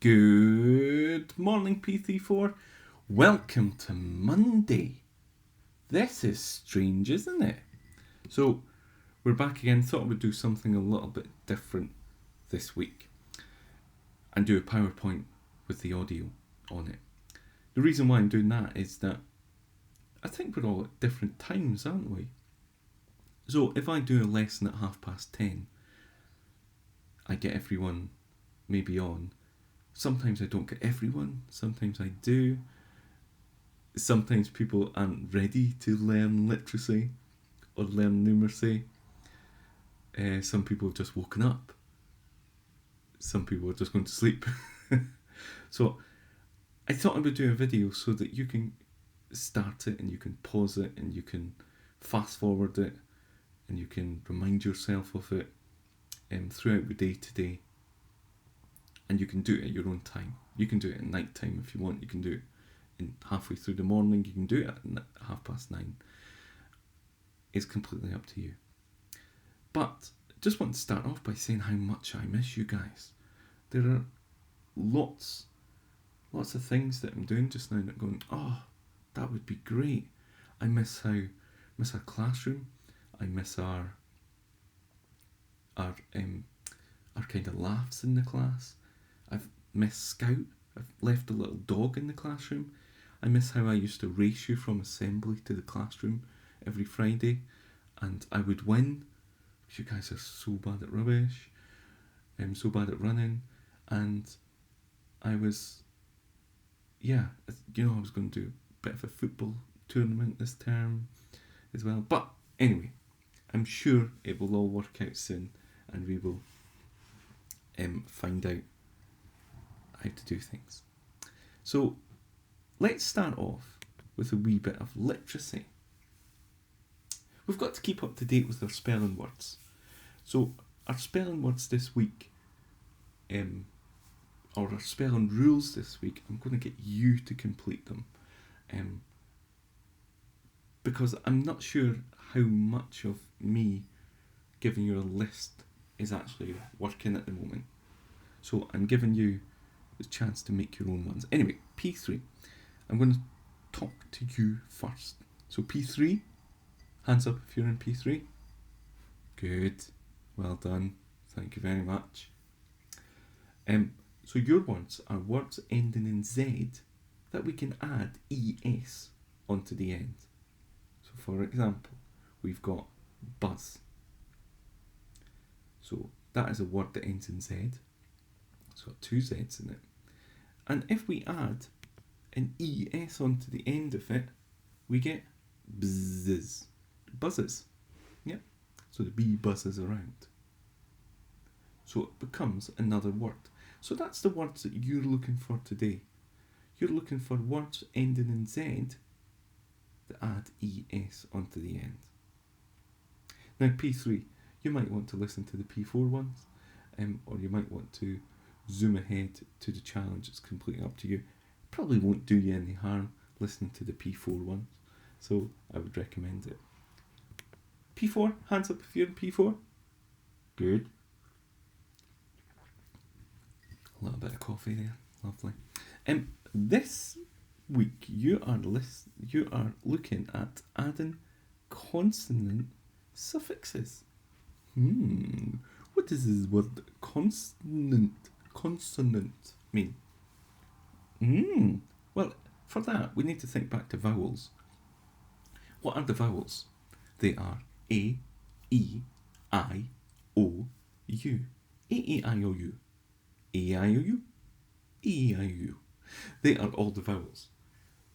Good morning, P34. Welcome to Monday. This is strange, isn't it? So, we're back again. Thought I would do something a little bit different this week and do a PowerPoint with the audio on it. The reason why I'm doing that is that I think we're all at different times, aren't we? So, if I do a lesson at 10:30, I get everyone maybe on. Sometimes I don't get everyone, sometimes I do. Sometimes people aren't ready to learn literacy or learn numeracy. Some people have just woken up. Some people are just going to sleep. So I thought I would do a video so that you can start it and you can pause it and you can fast forward it and you can remind yourself of it throughout the day today. And you can do it at your own time. You can do it at night time if you want. You can do it in halfway through the morning. You can do it at 9:30. It's completely up to you. But I just want to start off by saying how much I miss you guys. There are lots of things that I'm doing just now that I'm going, oh, that would be great. I miss our classroom. I miss our kind of laughs in the class. I've missed Scout. I've left a little dog in the classroom. I miss how I used to race you from assembly to the classroom every Friday, and I would win. You guys are so bad at rubbish. I'm so bad at running, and I was going to do a bit of a football tournament this term as well. But anyway, I'm sure it will all work out soon, and we will find out how to do things. So let's start off with a wee bit of literacy. We've got to keep up to date with our spelling words. So our spelling words this week, or our spelling rules this week, I'm going to get you to complete them, because I'm not sure how much of me giving you a list is actually working at the moment. So I'm giving you the chance to make your own ones. Anyway, P3. I'm going to talk to you first. So P3, hands up if you're in P3. Good. Well done. Thank you very much. So your words are words ending in Z that we can add ES onto the end. So for example, we've got buzz. So that is a word that ends in Z. It's got two Z's in it. And if we add an ES onto the end of it, we get bzzz. Buzzes. Yeah. So the bee buzzes around. So it becomes another word. So that's the words that you're looking for today. You're looking for words ending in Z that add ES onto the end. Now P3, you might want to listen to the P4 ones, or you might want to zoom ahead to the challenge. It's completely up to you. Probably won't do you any harm listening to the P4 ones, so I would recommend it. P4, hands up if you're in P4. Good. A little bit of coffee there, lovely. This week you are looking at adding consonant suffixes. What does this word consonant mean? Well, for that we need to think back to vowels. What are the vowels? They are A, E, I, O, U. A, E, I, O, U. A, E, I, O, U. E, E, I, O, U. They are all the vowels.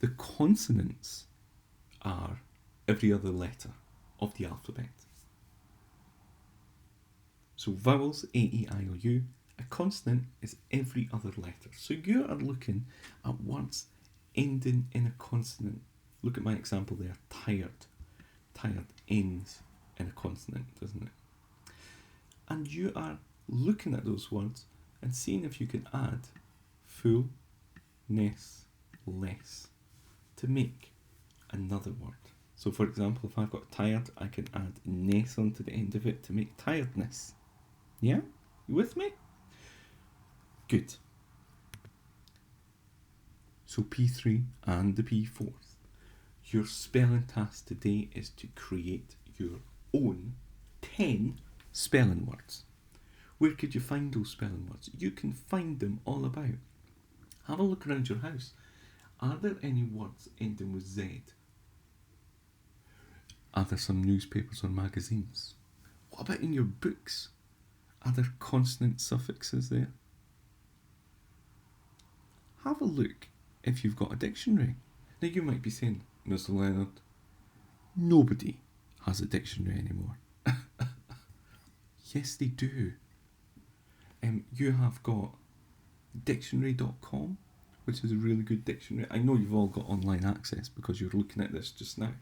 The consonants are every other letter of the alphabet. So vowels, A, E, I, O, U. A consonant is every other letter. So you are looking at words ending in a consonant. Look at my example there, tired. Tired ends in a consonant, doesn't it? And you are looking at those words and seeing if you can add full, ness, less to make another word. So for example, if I've got tired, I can add ness onto the end of it to make tiredness. Yeah? You with me? Good. So P3 and the P4th. Your spelling task today is to create your own 10 spelling words. Where could you find those spelling words? You can find them all about. Have a look around your house. Are there any words ending with Z? Are there some newspapers or magazines? What about in your books? Are there consonant suffixes there? Have a look if you've got a dictionary. Now you might be saying, Mr. Leonard, nobody has a dictionary anymore. Yes, they do. You have got dictionary.com, which is a really good dictionary. I know you've all got online access because you're looking at this just now.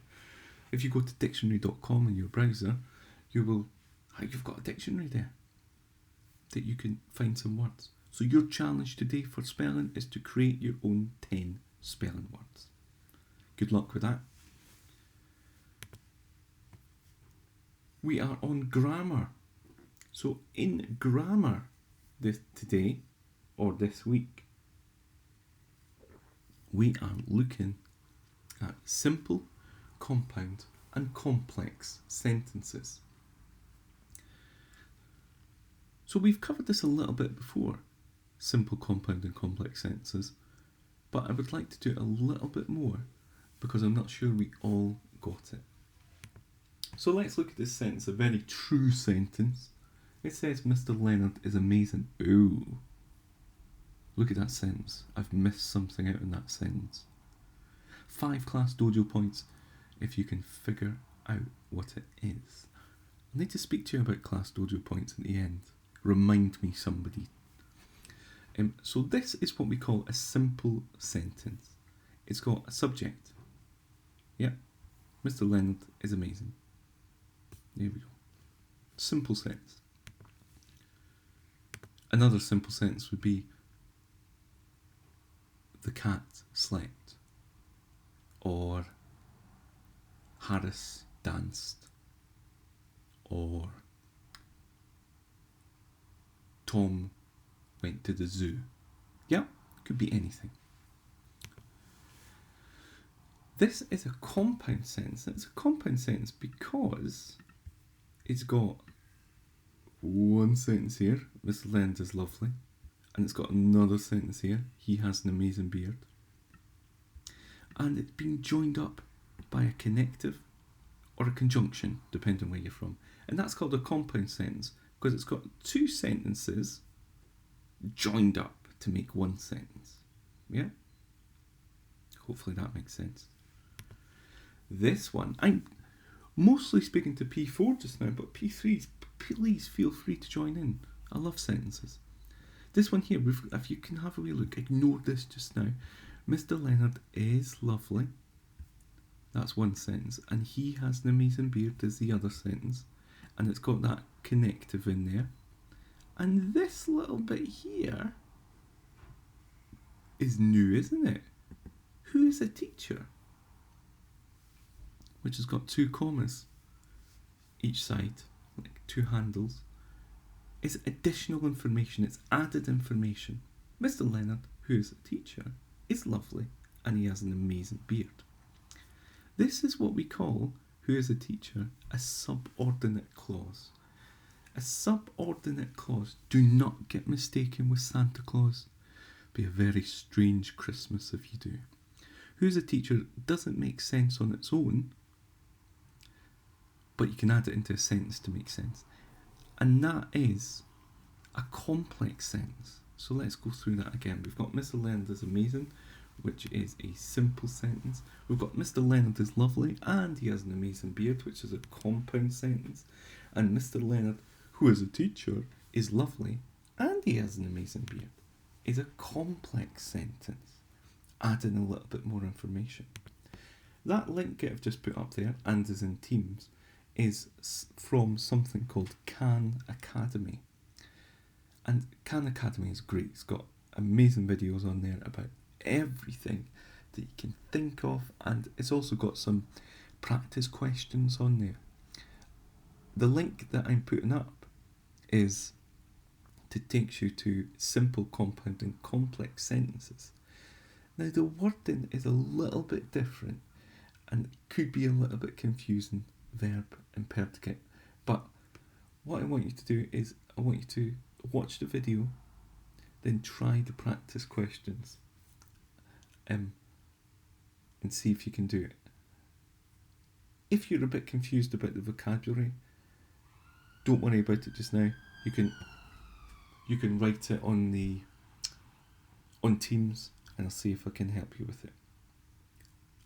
If you go to dictionary.com in your browser, you've got a dictionary there that you can find some words. So your challenge today for spelling is to create your own 10 spelling words. Good luck with that. We are on grammar. So in grammar today or this week, we are looking at simple, compound and complex sentences. So we've covered this a little bit before, simple, compound and complex sentences, but I would like to do it a little bit more because I'm not sure we all got it. So let's look at this sentence, a very true sentence. It says, Mr. Leonard is amazing. Ooh. Look at that sentence. I've missed something out in that sentence. 5 Class Dojo points if you can figure out what it is. I need to speak to you about Class Dojo points at the end. Remind me, somebody. So this is what we call a simple sentence. It's got a subject. Yep. Mr. Leonard is amazing. There we go. Simple sentence. Another simple sentence would be, the cat slept. Or Harris danced. Or Tom went to the zoo. Yeah, could be anything. This is a compound sentence. It's a compound sentence because it's got one sentence here, Mr. Leonard is lovely, and it's got another sentence here, he has an amazing beard, and it's been joined up by a connective or a conjunction, depending where you're from, and that's called a compound sentence because it's got 2 sentences joined up to make one sentence. Yeah? Hopefully that makes sense. This one, I'm mostly speaking to P4 just now, but P3s, please feel free to join in. I love sentences. This one here, if you can have a wee look, ignore this just now. Mr. Leonard is lovely. That's one sentence. And he has an amazing beard is the other sentence. And it's got that connective in there. And this little bit here is new, isn't it? Who is a teacher? Which has got 2 commas each side, like 2 handles. It's additional information, it's added information. Mr. Leonard, who is a teacher, is lovely and he has an amazing beard. This is what we call, who is a teacher, a subordinate clause. A subordinate clause, do not get mistaken with Santa Claus. Be a very strange Christmas if you do. Who's a teacher doesn't make sense on its own, but you can add it into a sentence to make sense. And that is a complex sentence. So let's go through that again. We've got Mr. Leonard is amazing, which is a simple sentence. We've got Mr. Leonard is lovely and he has an amazing beard, which is a compound sentence. And Mr. Leonard, who is a teacher, is lovely and he has an amazing beard, is a complex sentence, adding a little bit more information. That link I've just put up there, and is in Teams, is from something called Khan Academy. And Khan Academy is great. It's got amazing videos on there about everything that you can think of, and it's also got some practice questions on there. The link that I'm putting up is to take you to simple, compound and complex sentences. Now the wording is a little bit different and could be a little bit confusing, verb and predicate. But what I want you to do is I want you to watch the video, then try the practice questions and see if you can do it. If you're a bit confused about the vocabulary, don't worry about it just now. You can write it on Teams and I'll see if I can help you with it.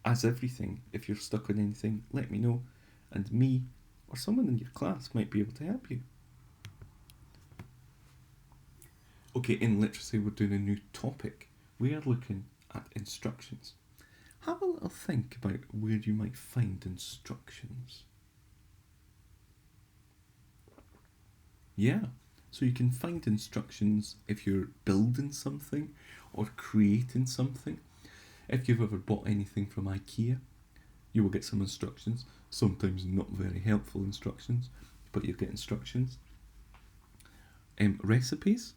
As everything, if you're stuck on anything, let me know, and me or someone in your class might be able to help you. Okay, in literacy we're doing a new topic. We are looking at instructions. Have a little think about where you might find instructions. Yeah, so you can find instructions if you're building something or creating something. If you've ever bought anything from IKEA, you will get some instructions, sometimes not very helpful instructions, but you'll get instructions. Recipes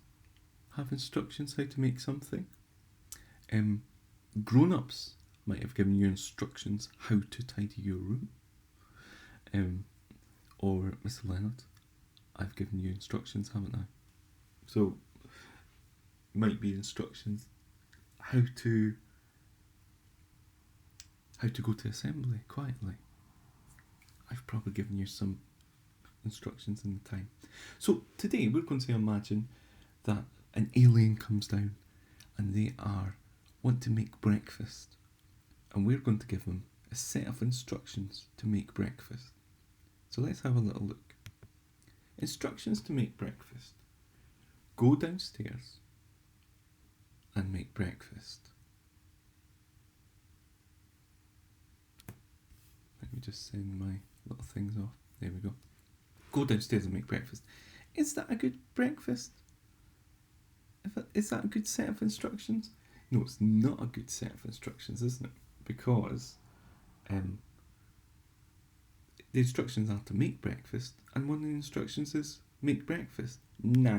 have instructions how to make something. Grown-ups might have given you instructions how to tidy your room. Or Mr. Leonard, I've given you instructions, haven't I? So, might be instructions how to go to assembly quietly. I've probably given you some instructions in the time. So today we're going to imagine that an alien comes down and they want to make breakfast, and we're going to give them a set of instructions to make breakfast. So let's have a little look. Instructions to make breakfast. Go downstairs and make breakfast. Let me just send my little things off. There we go. Go downstairs and make breakfast. Is that a good breakfast? Is that a good set of instructions? No, it's not a good set of instructions, isn't it? Because the instructions are to make breakfast, and one of the instructions is make breakfast. Nah.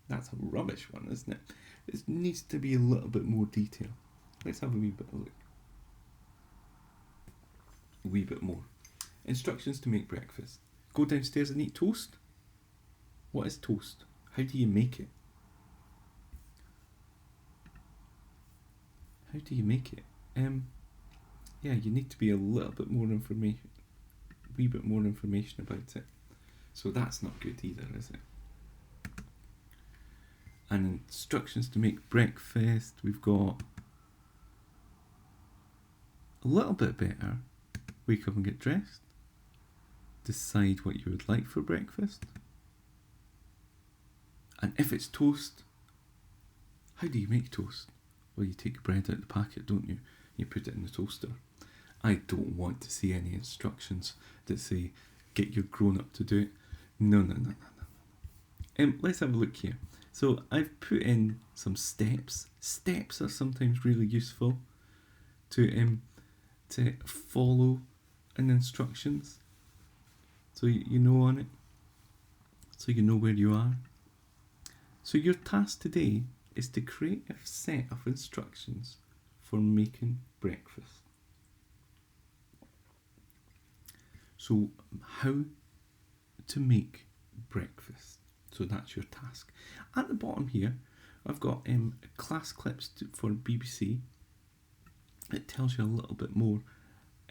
That's a rubbish one, isn't it? It needs to be a little bit more detail. Let's have a wee bit of a look. A wee bit more. Instructions to make breakfast. Go downstairs and eat toast. What is toast? How do you make it? How do you make it? Yeah, you need to be a little bit more information, a wee bit more information about it. So that's not good either, is it? And instructions to make breakfast, we've got a little bit better. Wake up and get dressed. Decide what you would like for breakfast. And if it's toast, how do you make toast? Well, you take bread out of the packet, don't you? You put it in the toaster. I don't want to see any instructions that say, get your grown-up to do it. No. Let's have a look here. So I've put in some steps. Steps are sometimes really useful to follow in instructions. So you know on it. So you know where you are. So your task today is to create a set of instructions for making breakfast. So how to make breakfast. So that's your task. At the bottom here, I've got class clips for BBC. It tells you a little bit more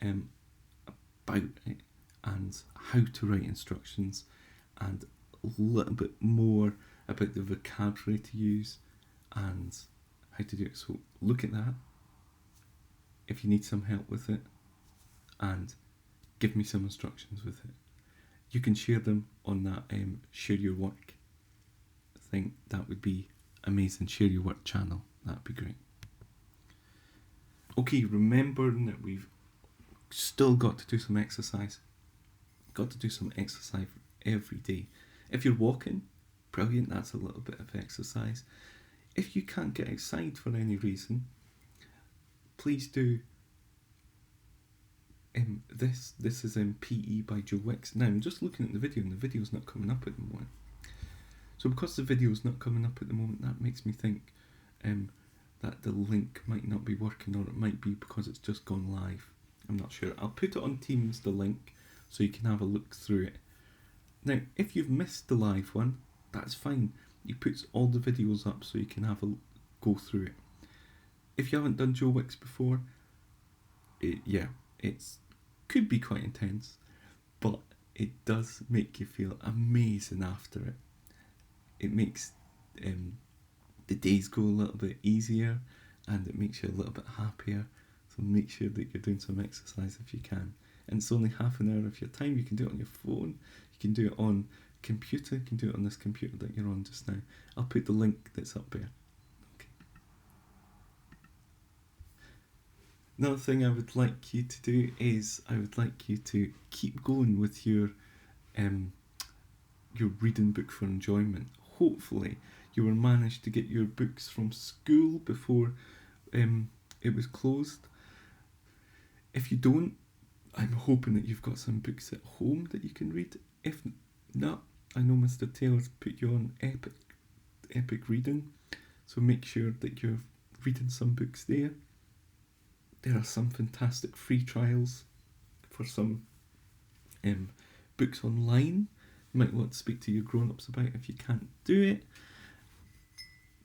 about it and how to write instructions, and a little bit more about the vocabulary to use and how to do it. So look at that if you need some help with it, and give me some instructions with it. You can share them on that share your work thing. That would be amazing. Share your work channel. That'd be great. Okay, remembering that we've still got to do some exercise. Got to do some exercise every day. If you're walking, brilliant, that's a little bit of exercise. If you can't get outside for any reason, please do. This is PE by Joe Wicks. Now I'm just looking at the video and the video's not coming up at the moment. So because the video's not coming up at the moment, that makes me think that the link might not be working, or it might be because it's just gone live. I'm not sure. I'll put it on Teams, the link, so you can have a look through it. Now, if you've missed the live one, that's fine. He puts all the videos up so you can have a go through it. If you haven't done Joe Wicks before, it's could be quite intense, but it does make you feel amazing after it. It makes the days go a little bit easier, and it makes you a little bit happier. So make sure that you're doing some exercise if you can. And it's only half an hour of your time. You can do it on your phone, you can do it on computer, you can do it on this computer that you're on just now. I'll put the link that's up there. Okay. Another thing I would like you to do is I would like you to keep going with your reading book for enjoyment. Hopefully you will manage to get your books from school before it was closed. If you don't, I'm hoping that you've got some books at home that you can read. If not, I know Mr. Taylor's put you on Epic Reading, so make sure that you're reading some books there. There are some fantastic free trials for some books online. You might want to speak to your grown-ups about if you can't do it.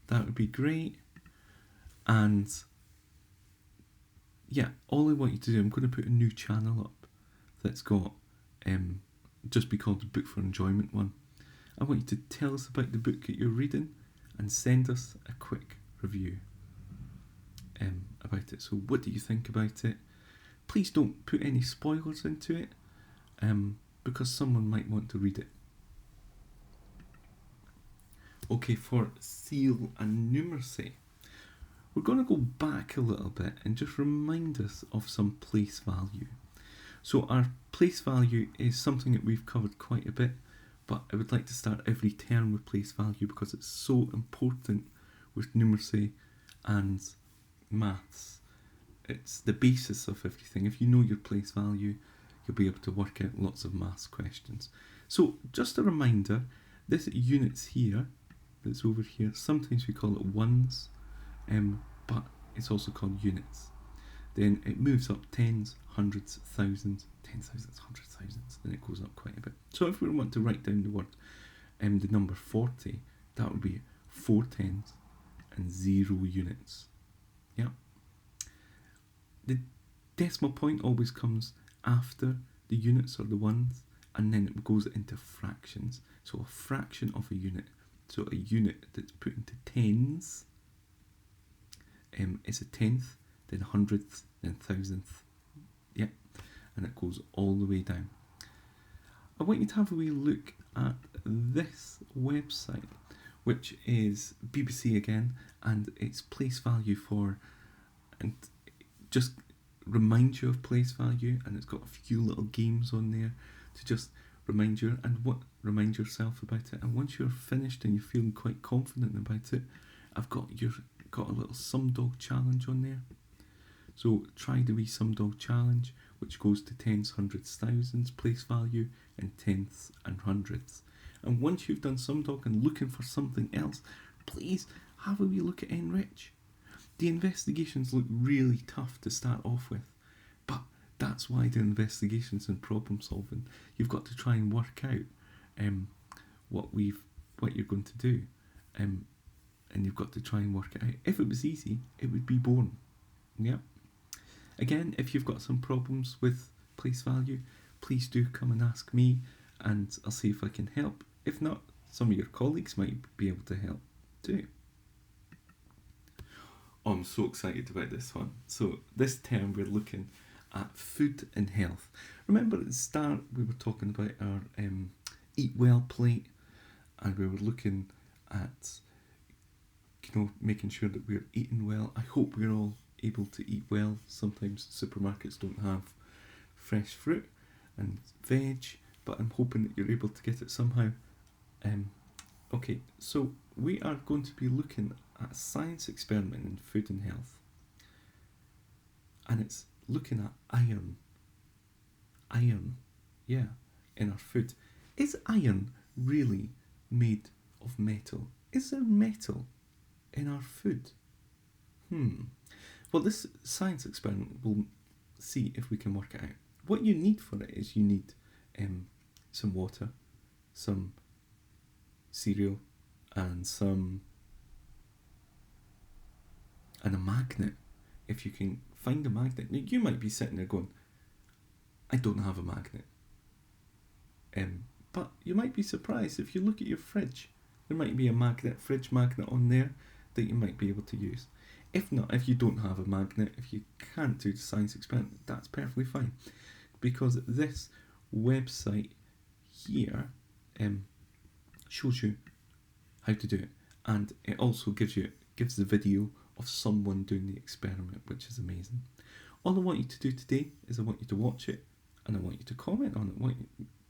That would be great. And yeah, all I want you to do, I'm going to put a new channel up that's got just be called the Book for Enjoyment one. I want you to tell us about the book that you're reading and send us a quick review about it. So what do you think about it? Please don't put any spoilers into it because someone might want to read it. Okay, for seal and numeracy, we're going to go back a little bit and just remind us of some place value. So our place value is something that we've covered quite a bit, but I would like to start every term with place value because it's so important with numeracy and maths. It's the basis of everything. If you know your place value, you'll be able to work out lots of maths questions. So just a reminder, this units here, that's over here, sometimes we call it ones, but it's also called units. Then it moves up tens, hundreds, thousands, 10,000s, 100,000s, then it goes up quite a bit. So if we want to write down the word, the number 40, that would be 4 tens and 0 units. Yeah. The decimal point always comes after the units or the ones, and then it goes into fractions. So a fraction of a unit. So a unit that's put into tens is a tenth, then hundredth, then thousandth. Yep, and it goes all the way down. I want you to have a wee look at this website, which is BBC again, and it's place value for, and just remind you of place value, and it's got a few little games on there to just remind you remind yourself about it. And once you're finished and you're feeling quite confident about it, I've got a little Sum Dog challenge on there. So try the wee Sum Dog challenge, which goes to tens, hundreds, thousands, place value, and tenths and hundreds. And once you've done Sum Dog and looking for something else, please have a wee look at Enrich. The investigations look really tough to start off with, but that's why they're investigations and problem solving. You've got to try and work out what you're going to do, and you've got to try and work it out. If it was easy, it would be boring. Yeah. Again, if you've got some problems with place value, please do come and ask me, and I'll see if I can help. If not, some of your colleagues might be able to help too. Oh, I'm so excited about this one. So this term we're looking at food and health. Remember at the start we were talking about our Eat Well plate, and we were looking at making sure that we're eating well. I hope we're all able to eat well. Sometimes supermarkets don't have fresh fruit and veg, but I'm hoping that you're able to get it somehow. Okay, so we are going to be looking at a science experiment in food and health, and it's looking at iron, in our food. Is iron really made of metal? Is there metal in our food? Well, this science experiment will see if we can work it out. What you need for it is you need some water, some cereal, and a magnet. If you can find a magnet, now, you might be sitting there going, "I don't have a magnet." But you might be surprised if you look at your fridge. There might be a fridge magnet on there that you might be able to use. If not, if you don't have a magnet, if you can't do the science experiment, that's perfectly fine. Because this website here shows you how to do it. And it also gives the video of someone doing the experiment, which is amazing. All I want you to do today is I want you to watch it and I want you to comment on it. I want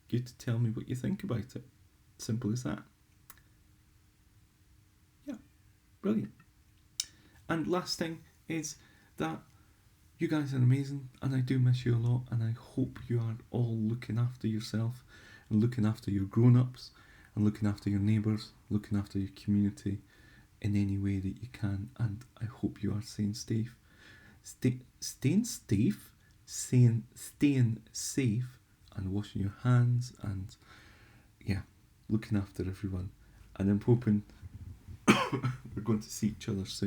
you to tell me what you think about it. Simple as that. Yeah, brilliant. And last thing is that you guys are amazing and I do miss you a lot, and I hope you are all looking after yourself and looking after your grown-ups and looking after your neighbours, looking after your community in any way that you can, and I hope you are staying safe. Staying safe and washing your hands and looking after everyone. And I'm hoping we're going to see each other soon.